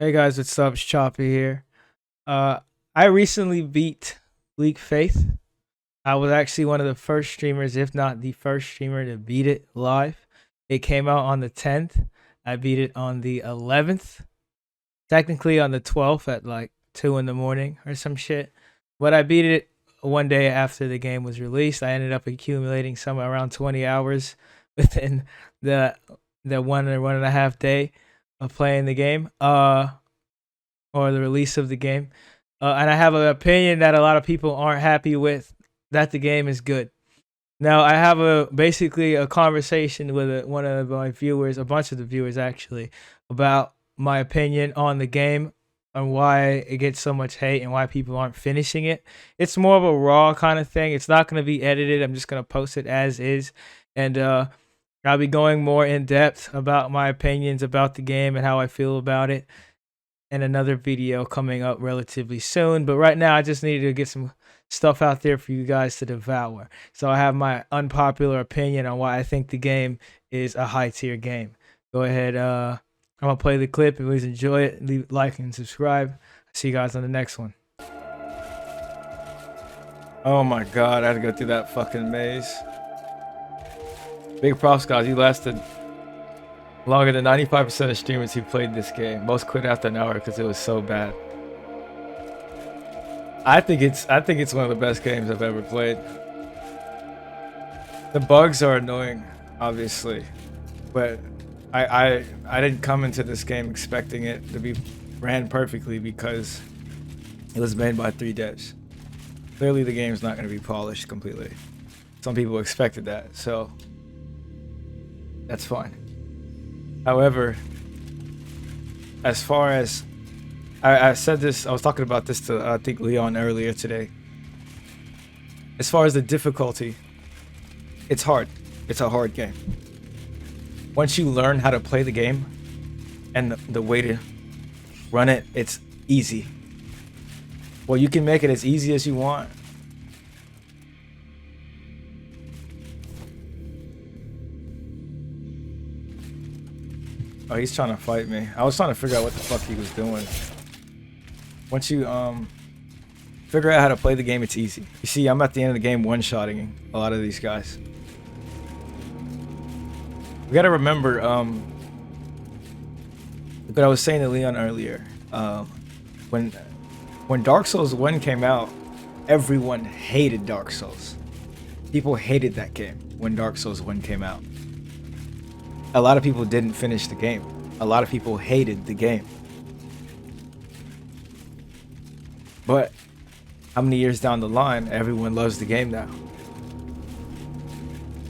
Hey guys, what's up? It's Choppy here. Uh, I recently beat Bleak Faith. I was actually one of the first streamers, if not the first streamer, to beat it live. It came out on the 10th. I beat it on the 11th. Technically on the 12th at like 2 in the morning or some shit. But I beat it one day after the game was released. I ended up accumulating somewhere around 20 hours within the the 1 or 1.5 day of playing the game. Or the release of the game. And I have an opinion that a lot of people aren't happy with that the game is good. Now I have basically a conversation with one of my viewers, a bunch of the viewers actually, about my opinion on the game and why it gets so much hate and why people aren't finishing it. It's more of a raw kind of thing. It's not going to be edited. I'm just going to post it as is, and I'll be going more in depth about my opinions about the game and how I feel about it and another video coming up relatively soon. But right now, I just needed to get some stuff out there for you guys to devour. So I have my unpopular opinion on why I think the game is a high tier game. Go ahead. I'm gonna play the clip. Please enjoy it. Leave like and subscribe. See you guys on the next one. Oh my god, I had to go through that fucking maze. Big props, guys. You lasted longer than 95% of streamers who played this game. Most quit after an hour because it was so bad. I think it's one of the best games I've ever played. The bugs are annoying, obviously, but I didn't come into this game expecting it to be ran perfectly because it was made by 3 devs. Clearly, the game's not going to be polished completely. Some people expected that, so that's fine. However, as far as I said this, I was talking about this to I think Leon earlier today. As far as the difficulty, it's hard. It's a hard game. Once you learn how to play the game and the way to run it, it's easy. Well, you can make it as easy as you want. Oh, he's trying to fight me. I was trying to figure out what the fuck he was doing. Once you figure out how to play the game, it's easy. You see, I'm at the end of the game one-shotting a lot of these guys. We gotta remember what I was saying to Leon earlier. When Dark Souls 1 came out, everyone hated Dark Souls. People hated that game when Dark Souls 1 came out. A lot of people didn't finish the game. A lot of people hated the game. But how many years down the line, everyone loves the game now?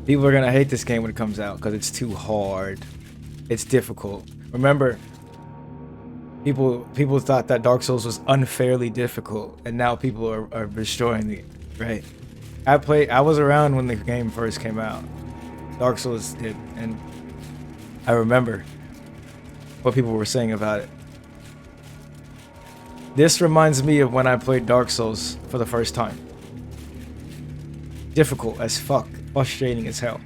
People are gonna hate this game when it comes out because it's too hard. It's difficult. Remember, people thought that Dark Souls was unfairly difficult, and now people are destroying it, right? I was around when the game first came out. Dark Souls did, and I remember what people were saying about it. This reminds me of when I played Dark Souls for the first time. Difficult as fuck, frustrating as hell.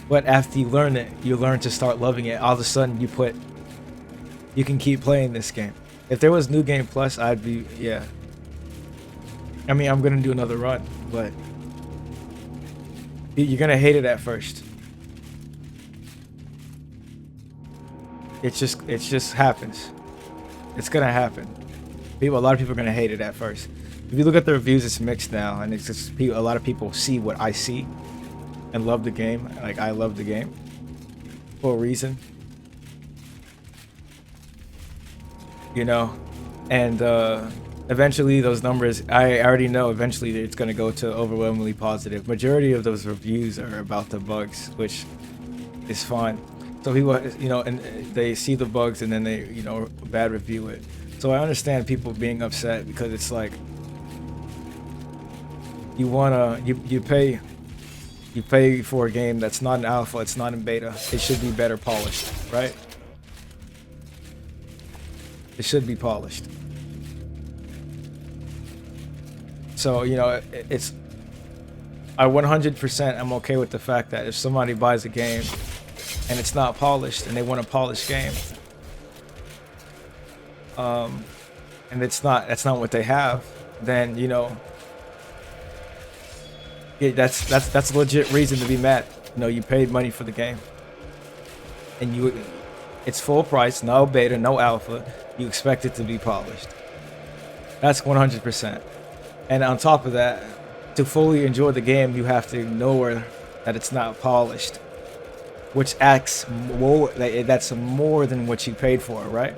But after you learn it, you learn to start loving it. All of a sudden, you can keep playing this game. If there was New Game Plus, I'd be, yeah. I mean, I'm gonna do another run, but you're gonna hate it at first. It just happens. It's gonna happen. A lot of people are gonna hate it at first. If you look at the reviews, it's mixed now, and it's just a lot of people see what I see and love the game. Like, I love the game for a reason, you know. And eventually, those numbers, I already know. Eventually, it's gonna go to overwhelmingly positive. Majority of those reviews are about the bugs, which is fine. So people, you know, and they see the bugs and then they, you know, bad review it. So I understand people being upset because it's like you pay for a game that's not in alpha, it's not in beta. It should be better polished, right? It should be polished. So, you know, I 100% am okay with the fact that if somebody buys a game and it's not polished and they want a polished game, and that's not what they have, then that's a legit reason to be mad. You paid money for the game, and it's full price, no beta, no alpha. You expect it to be polished. That's 100%. And on top of that, to fully enjoy the game, you have to ignore that it's not polished, which acts more that's more than what you paid for, right?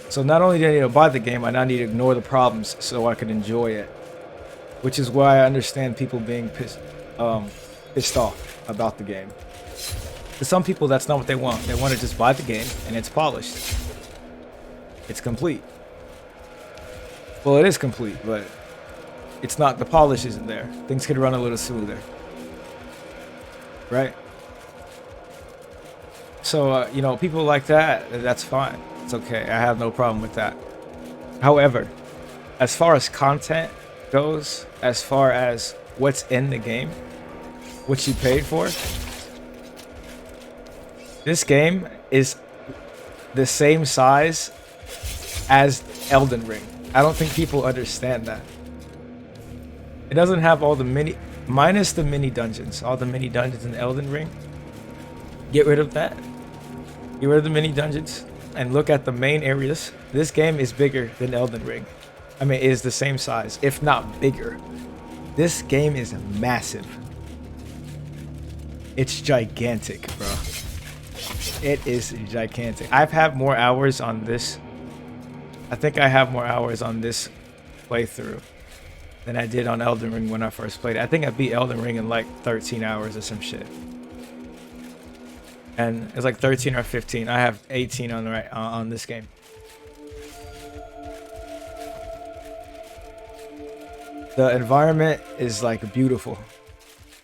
So not only do I need to buy the game, I now need to ignore the problems so I can enjoy it, which is why I understand people being pissed off about the game. To some people, that's not what they want. They want to just buy the game and it's polished. It's complete. Well, it is complete, but it's not. The polish isn't there. Things could run a little smoother, right? So people like that. That's fine. It's okay. I have no problem with that. However, as far as content goes, as far as what's in the game, what you paid for, this game is the same size as Elden Ring. I don't think people understand that. It doesn't have all the minus the mini dungeons, all the mini dungeons in Elden Ring. Get rid of that. Get rid of the mini dungeons and look at the main areas. This game is bigger than Elden Ring. I mean, it is the same size, if not bigger. This game is massive. It's gigantic, bro. It is gigantic. I've had more hours on this. I think I have more hours on this playthrough than I did on Elden Ring when I first played it. I think I beat Elden Ring in like 13 hours or some shit. And it's like 13 or 15. I have 18 on this game. The environment is like beautiful.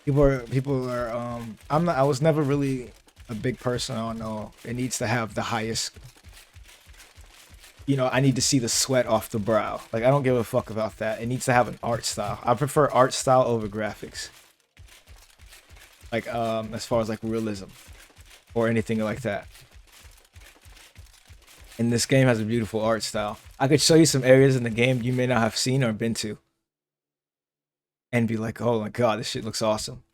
People are I was never really a big person on it needs to have the highest. I need to see the sweat off the brow. Like, I don't give a fuck about that. It needs to have an art style. I prefer art style over graphics. Like, as far as like realism or anything like that. And this game has a beautiful art style. I could show you some areas in the game you may not have seen or been to. And be like, oh my god, this shit looks awesome.